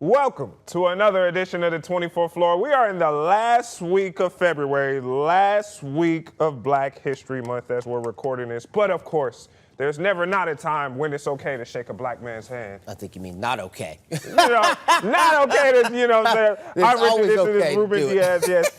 Welcome to another edition of the 24th Floor. We are in the last week of February, last week of Black History Month as we're recording this. But of course, there's never not a time when it's okay to shake a black man's hand. I think you mean not okay. Not okay to, It's always okay this is Ruben to do it. Diaz, yes.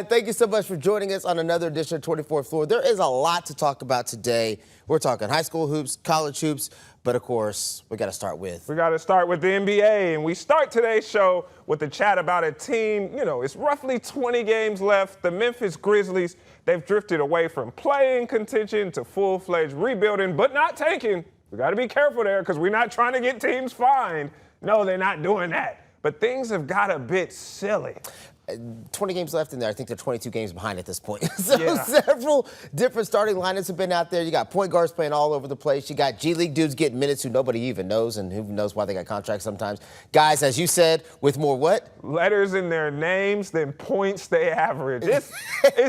Thank you so much for joining us on another edition of 24th Floor. There is a lot to talk about today. We're talking high school hoops, college hoops, but of course, we got to start with We got to start with the NBA, and we start today's show with a chat about a team, it's roughly 20 games left. The Memphis Grizzlies, they've drifted away from playing contention to full-fledged rebuilding, but not tanking. We got to be careful there because we're not trying to get teams fined. No, they're not doing that. But things have got a bit silly. 20 games left in there. I think they're 22 games behind at this point. So Yeah. several different starting lineups have been out there. You got point guards playing all over the place. You got G League dudes getting minutes who nobody even knows, and who knows why they got contracts sometimes. Guys, as you said, with more what? Letters in their names than points they average. It's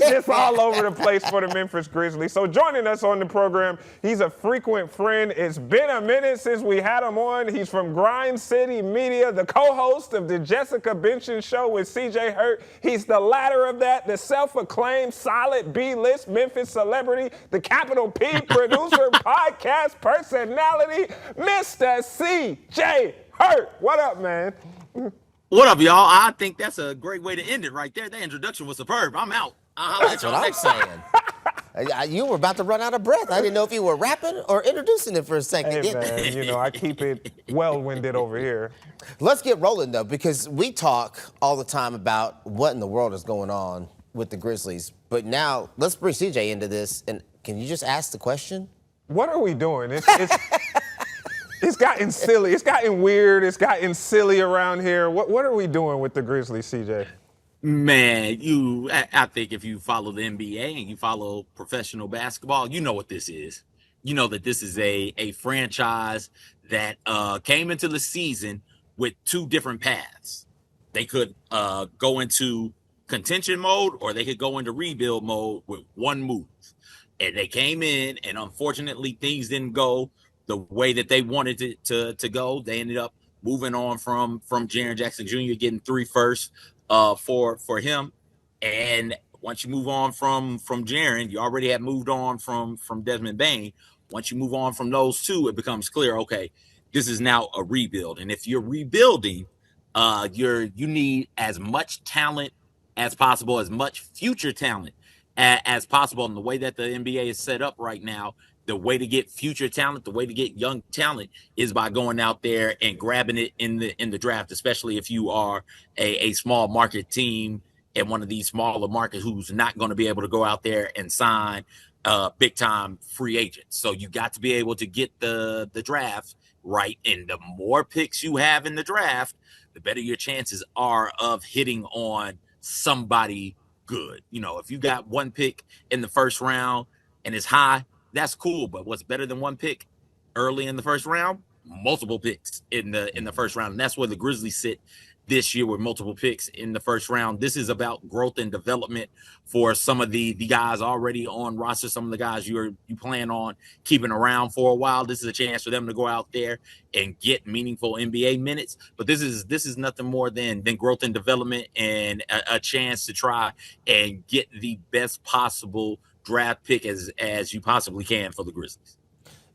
just all over the place for the Memphis Grizzlies. So joining us on the program, he's a frequent friend. It's been a minute since we had him on. He's from Grind City Media, the co-host of the Jessica Benson Show with CJ Hurt. He's the latter of that, the self-acclaimed solid B-list Memphis celebrity, the capital P producer, podcast personality, Mr. CJ Hurt. What up, man? What up, y'all? I think that's a great way to end it right there. That introduction was superb. I'm out. That's what I'm saying. You were about to run out of breath. I didn't know if you were rapping or introducing it for a second. Hey, man, I keep it well-winded over here. Let's get rolling, though, because we talk all the time about what in the world is going on with the Grizzlies. But now, let's bring CJ into this. And can you just ask the question? What are we doing? It's gotten silly. It's gotten weird. It's gotten silly around here. What are we doing with the Grizzlies, CJ? Man, I think if you follow the NBA and you follow professional basketball, you know what this is. You know that this is a franchise that came into the season with two different paths. They could go into contention mode, or they could go into rebuild mode with one move. And they came in, and unfortunately, things didn't go the way that they wanted it to go. They ended up moving on from Jaren Jackson Jr., getting 3 firsts for him. And once you move on from Jaren, you already have moved on from Desmond Bane. Once you move on from those two, it becomes clear, okay, this is now a rebuild. And if you're rebuilding, you need as much talent as possible, as much future talent as possible. And the way that the NBA is set up right now, the way to get future talent, the way to get young talent is by going out there and grabbing it in the draft, especially if you are a small market team in one of these smaller markets who's not going to be able to go out there and sign big time free agents. So you got to be able to get the draft right. And the more picks you have in the draft, the better your chances are of hitting on somebody good. If you got one pick in the first round and it's high, that's cool. But what's better than one pick early in the first round? Multiple picks in the first round. And that's where the Grizzlies sit this year, with multiple picks in the first round. This is about growth and development for some of the guys already on roster, some of the guys you plan on keeping around for a while. This is a chance for them to go out there and get meaningful NBA minutes. But this is nothing more than growth and development, and a chance to try and get the best possible draft pick as you possibly can for the Grizzlies.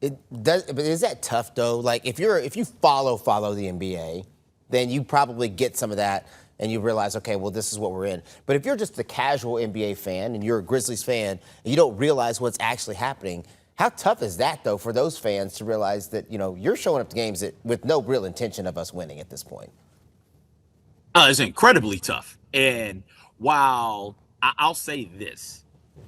But is that tough, though? Like, if you follow the NBA, then you probably get some of that and you realize, okay, well, this is what we're in. But if you're just a casual NBA fan and you're a Grizzlies fan and you don't realize what's actually happening, how tough is that, though, for those fans to realize that, you're showing up to games with no real intention of us winning at this point? It's incredibly tough. And while I'll say this,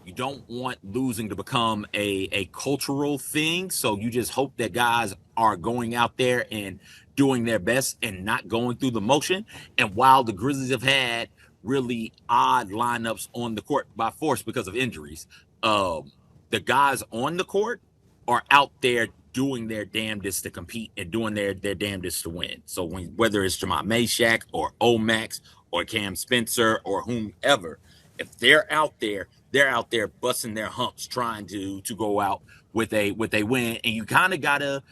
you don't want losing to become a cultural thing. So you just hope that guys are going out there and doing their best and not going through the motion. And while the Grizzlies have had really odd lineups on the court by force because of injuries, the guys on the court are out there doing their damnedest to compete and doing their damnedest to win. So whether it's Jamal Meshack or Omax or Cam Spencer or whomever, if they're out there, they're out there busting their humps trying to go out with a win. And you kind of gotta,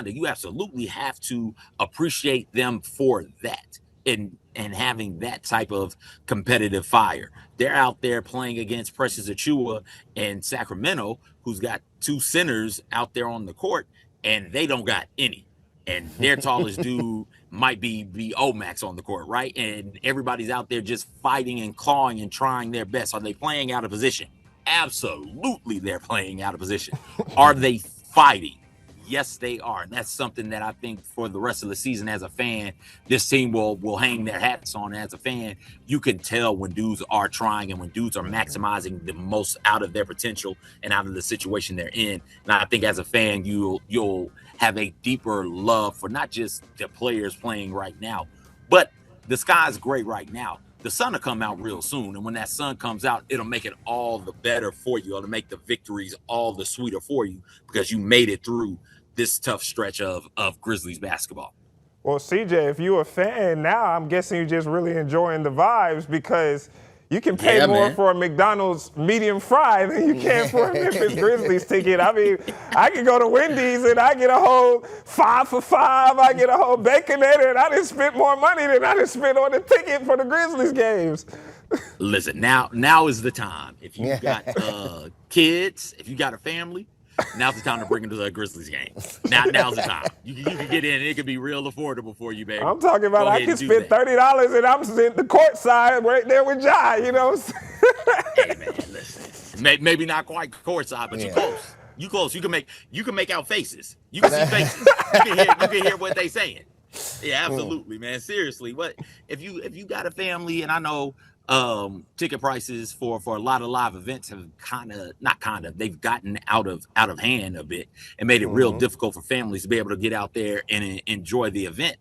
you absolutely have to appreciate them for that. And having that type of competitive fire. They're out there playing against Precious Achua in Sacramento, who's got 2 centers out there on the court, and they don't got any. And their tallest dude might be Omax on the court, right? And everybody's out there just fighting and clawing and trying their best. Are they playing out of position? Absolutely, they're playing out of position. Are they fighting? Yes, they are. And that's something that I think for the rest of the season as a fan, this team will hang their hats on. As a fan, you can tell when dudes are trying and when dudes are maximizing the most out of their potential and out of the situation they're in. And I think as a fan, you'll have a deeper love for not just the players playing right now, but the sky's great right now. The sun will come out real soon. And when that sun comes out, it'll make it all the better for you. It'll make the victories all the sweeter for you because you made it through this tough stretch of Grizzlies basketball. Well, CJ, if you're a fan now, I'm guessing you're just really enjoying the vibes because you can pay more for a McDonald's medium fry than you can for a Memphis Grizzlies ticket. I mean, I can go to Wendy's and I get a whole 5 for $5. I get a whole Baconator, and I done spent more money than I done spent on the ticket for the Grizzlies games. Listen, now is the time. If you got kids, if you got a family, now's the time to bring them to the Grizzlies game. Now's the time. You can get in. It can be real affordable for you, baby. I'm talking about I can spend $30 and I'm sitting the court side right there with Jai, you know what I'm saying? Hey, man, listen. Maybe not quite court side, but you're close. You close. You can make out faces. You can see faces. You can hear what they saying. Yeah, absolutely, man. Seriously. What if you got a family, and I know ticket prices for a lot of live events have they've gotten out of hand a bit and made it real difficult for families to be able to get out there and enjoy the event.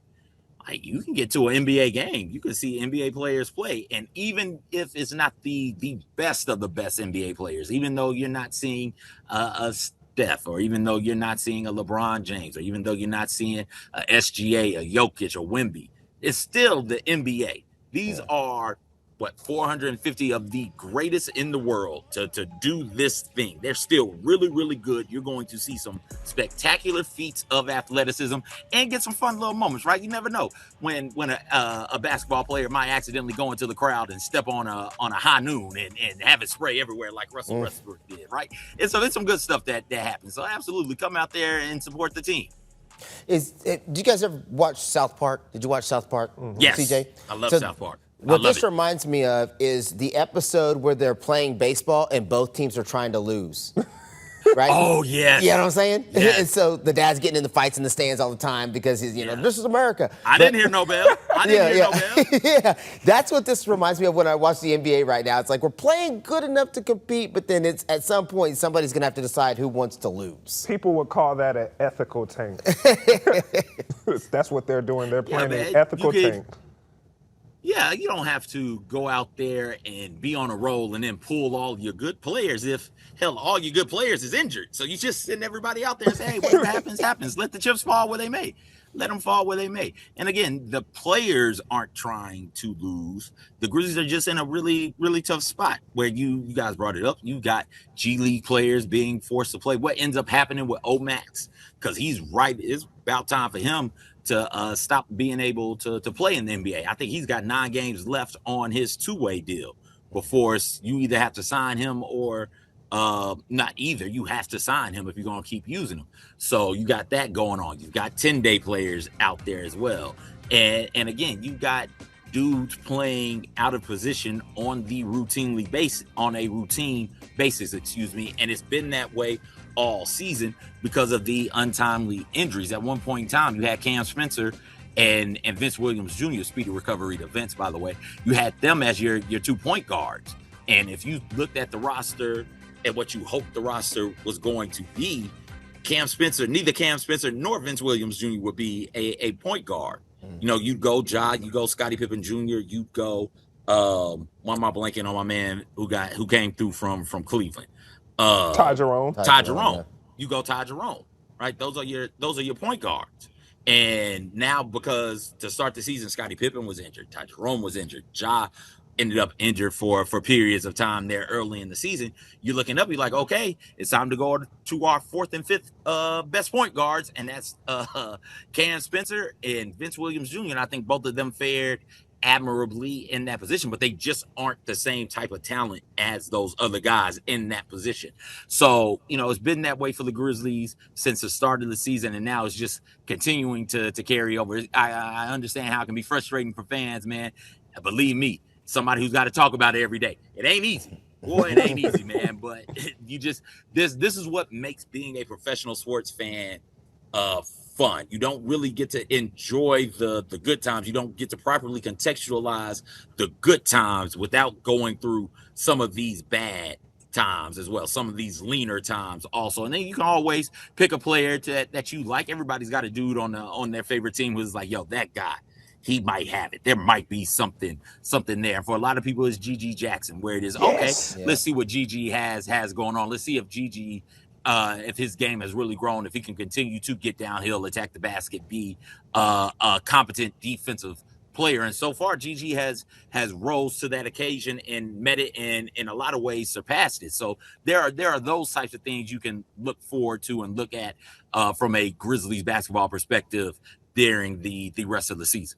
Like, you can get to an NBA game, you can see NBA players play, and even if it's not the best of the best NBA players, even though you're not seeing a Steph, or even though you're not seeing a LeBron James, or even though you're not seeing a SGA, a Jokic, or Wemby, it's still the NBA. These are 450 of the greatest in the world to do this thing. They're still really, really good. You're going to see some spectacular feats of athleticism and get some fun little moments, right? You never know when a basketball player might accidentally go into the crowd and step on a high noon and have it spray everywhere like Russell Westbrook did, right? And so there's some good stuff that happens. So absolutely come out there and support the team. Do you guys ever watch South Park? Did you watch South Park? Yes. CJ? I love South Park. What this reminds me of is the episode where they're playing baseball and both teams are trying to lose. Right? Oh, yes. You know what I'm saying? Yes. And so the dad's getting in the fights in the stands all the time because he's, this is America. I didn't hear no bell. Yeah, that's what this reminds me of when I watch the NBA right now. It's like we're playing good enough to compete, but then it's at some point somebody's going to have to decide who wants to lose. People would call that an ethical tank. That's what they're doing. They're playing an ethical tank. Yeah, you don't have to go out there and be on a roll and then pull all your good players if, hell, all your good players is injured. So you just send everybody out there and say, hey, whatever happens, happens. Let the chips fall where they may. Let them fall where they may. And again, the players aren't trying to lose. The Grizzlies are just in a really, really tough spot where you guys brought it up. You got G League players being forced to play. What ends up happening with Omax? Because he's right. It's about time for him to stop being able to play in the NBA. I think he's got 9 games left on his 2-way deal before you either have to sign him or not either. You have to sign him if you're going to keep using him. So you got that going on. You've got 10-day players out there as well. And again, you got dudes playing out of position on a routine basis, and it's been that way all season because of the untimely injuries. At one point in time, you had Cam Spencer and Vince Williams Jr., speedy recovery to Vince, by the way. You had them as your 2 point guards. And if you looked at the roster and what you hoped the roster was going to be, neither Cam Spencer nor Vince Williams Jr. would be a point guard. You'd go Ja, you go Scottie Pippen Jr., you go why am I blanking on my man who came through from Cleveland? Ty Jerome. Yeah. You go Ty Jerome, right? Those are your point guards. And now, because to start the season, Scottie Pippen was injured, Ty Jerome was injured, Ja ended up injured for periods of time there early in the season. You're looking up, you're like, okay, it's time to go to our fourth and fifth best point guards, and that's Cam Spencer and Vince Williams Jr. And I think both of them fared admirably in that position, but they just aren't the same type of talent as those other guys in that position. So, it's been that way for the Grizzlies since the start of the season, and now it's just continuing to carry over. I understand how it can be frustrating for fans, man. Believe me, somebody who's got to talk about it every day. It ain't easy. Boy, it ain't easy, man. But this is what makes being a professional sports fan fun. You don't really get to enjoy the good times. You don't get to properly contextualize the good times without going through some of these bad times as well, some of these leaner times also. And then you can always pick a player that you like. Everybody's got a dude on their favorite team who's like, yo, that guy, he might have it. There might be something there. For a lot of people, it's Gigi Jackson, where it is, Yes. okay, let's see what Gigi has going on. Let's see if Gigi, if his game has really grown, if he can continue to get downhill, attack the basket, be a competent defensive player. And so far, Gigi has rose to that occasion and met it, and in a lot of ways surpassed it. So there are those types of things you can look forward to and look at from a Grizzlies basketball perspective during the rest of the season.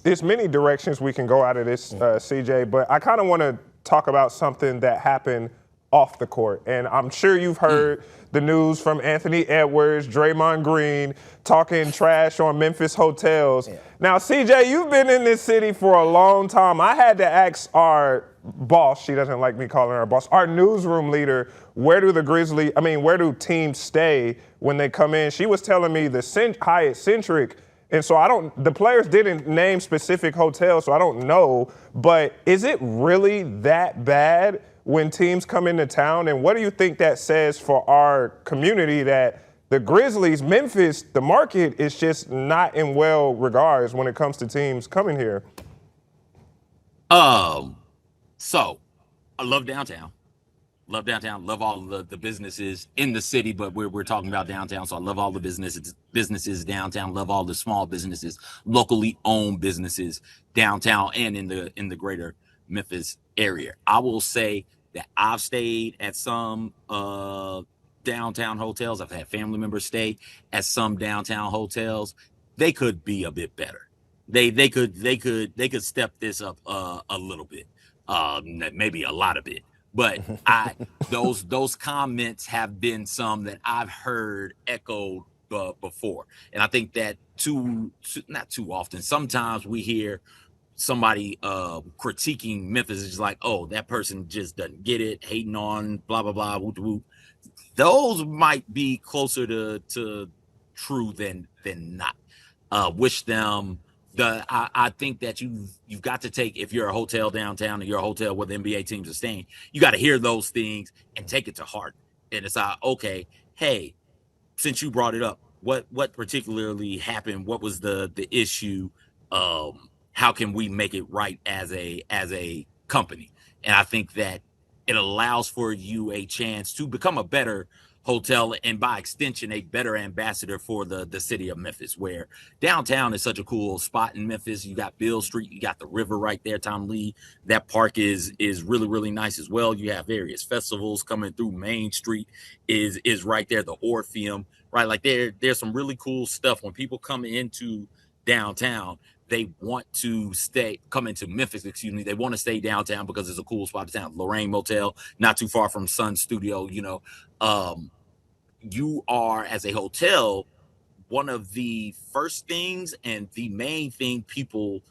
There's many directions we can go out of this, CJ, but I kind of want to talk about something that happened off the court. And I'm sure you've heard the news from Anthony Edwards, Draymond Green, talking trash on Memphis hotels. Yeah. Now, CJ, you've been in this city for a long time. I had to ask our boss, she doesn't like me calling her boss, our newsroom leader, where do teams stay when they come in? She was telling me the Hyatt Centric. And so the players didn't name specific hotels, so I don't know. But is it really that bad when teams come into town? And what do you think that says for our community that the Grizzlies, Memphis, the market is just not in well regards when it comes to teams coming here? So I love downtown. Love all the businesses in the city, but we're talking about downtown. So I love all the businesses downtown. Love all the small businesses, locally owned businesses downtown and in the greater Memphis area. I will say that I've stayed at some downtown hotels. I've had family members stay at some downtown hotels. They could be a bit better. They could step this up a little bit, maybe a lot of it. But those comments have been some that I've heard echoed before, and I think that not too often. Sometimes we hear somebody critiquing Memphis is like, oh, that person just doesn't get it, hating on blah blah blah. Whoop, whoop. Those might be closer to true than not. Wish them. I think that you've got to take, if you're a hotel downtown or you're a hotel where the NBA teams are staying, you got to hear those things and take it to heart. And it's like, okay, hey, since you brought it up, what particularly happened? What was the issue? How can we make it right as a company? And I think that it allows for you a chance to become a better hotel and by extension a better ambassador for the city of Memphis, where downtown is such a cool spot in Memphis. You got Beale Street, you got the river right there, Tom Lee. That park is really, really nice as well. You have various festivals coming through. Main Street is right there, the Orpheum, right? Like there's some really cool stuff. When people come into downtown, they want to come into Memphis, they want to stay downtown because it's a cool spot of town. Lorraine Motel, not too far from Sun Studio, you are, as a hotel, one of the first things and the main thing people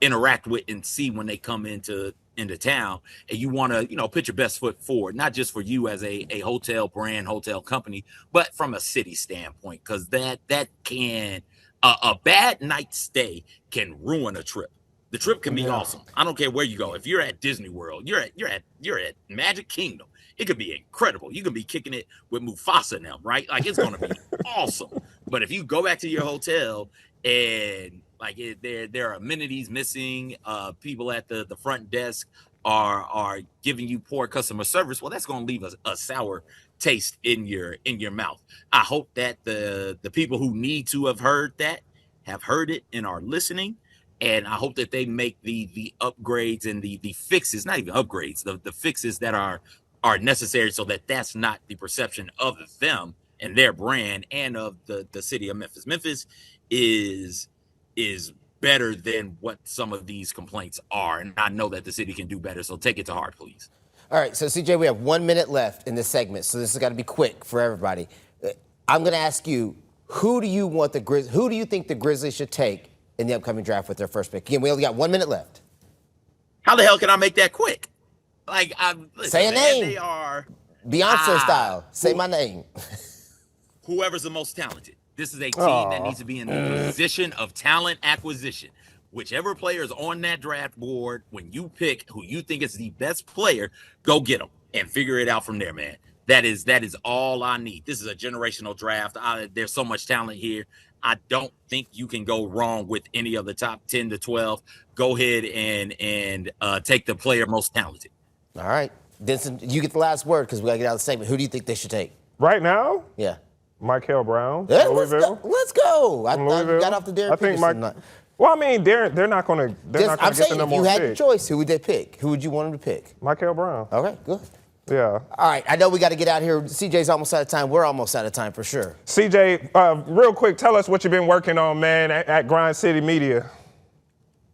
interact with and see when they come into town. And you want to, put your best foot forward, not just for you as a hotel brand, hotel company, but from a city standpoint, because that can a bad night stay can ruin a trip. The trip can be awesome. I don't care where you go. If you're at Disney World, you're at Magic Kingdom, it could be incredible. You can be kicking it with Mufasa and them, right? Like, it's going to be awesome. But if you go back to your hotel and there are amenities missing, people at the front desk are giving you poor customer service, well, that's going to leave a sour taste in your mouth. I hope that the people who need to have heard it and are listening, And I hope that they make the upgrades and the fixes, not even upgrades, the fixes that are necessary, so that that's not the perception of them and their brand and of the city of Memphis. Memphis is better than what some of these complaints are, and I know that the city can do better. So take it to heart, please. All right, so CJ, we have 1 minute left in this segment, so this has got to be quick for everybody. I'm going to ask you, who do you think the Grizzlies should take in the upcoming draft with their first pick? Again, we only got 1 minute left. How the hell can I make that quick? Like, say a name. They are Beyonce style. Say my name. Whoever's the most talented. This is a team that needs to be in the position of talent acquisition. Whichever player is on that draft board, when you pick who you think is the best player, go get them and figure it out from there, man. That is all I need. This is a generational draft. There's so much talent here. I don't think you can go wrong with any of the top 10 to 12. Go ahead and take the player most talented. All right. Denson, you get the last word because we got to get out of the segment. Who do you think they should take? Right now? Yeah. Michael Brown. Yeah, let's go. I thought you got off the Derek Peterson. Well, I mean, they're not going to get the number one pick. If you had a choice, who would they pick? Who would you want them to pick? Michael Brown. Okay, good. Yeah. All right, I know we got to get out here. CJ's almost out of time. We're almost out of time for sure. CJ, real quick, tell us what you've been working on, man, at Grind City Media.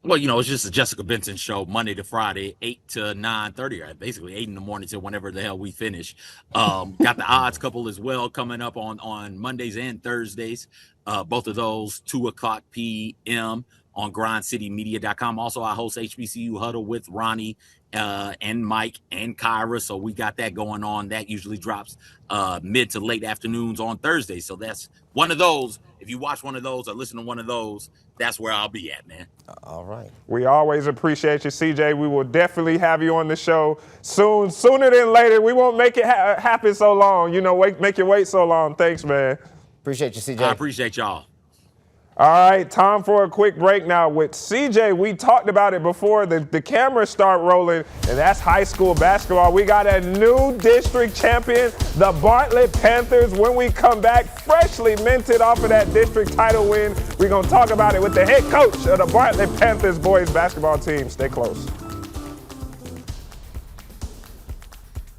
Well, it's just a Jessica Benson show, Monday to Friday, 8 to 9:30, or basically 8 in the morning till whenever the hell we finish. Got the Odds Couple as well coming up on Mondays and Thursdays. Both of those 2:00 p.m. on grindcitymedia.com. Also, I host HBCU Huddle with Ronnie and Mike and Kyra. So we got that going on. That usually drops mid to late afternoons on Thursday. So that's one of those. If you watch one of those or listen to one of those, that's where I'll be at, man. All right. We always appreciate you, CJ. We will definitely have you on the show soon, sooner than later. We won't make it happen so long. Make you wait so long. Thanks, man. Appreciate you, CJ. I appreciate y'all. All right, time for a quick break now with CJ. We talked about it before the cameras start rolling, and that's high school basketball. We got a new district champion, the Bartlett Panthers. When we come back, freshly minted off of that district title win, we're going to talk about it with the head coach of the Bartlett Panthers boys basketball team. Stay close.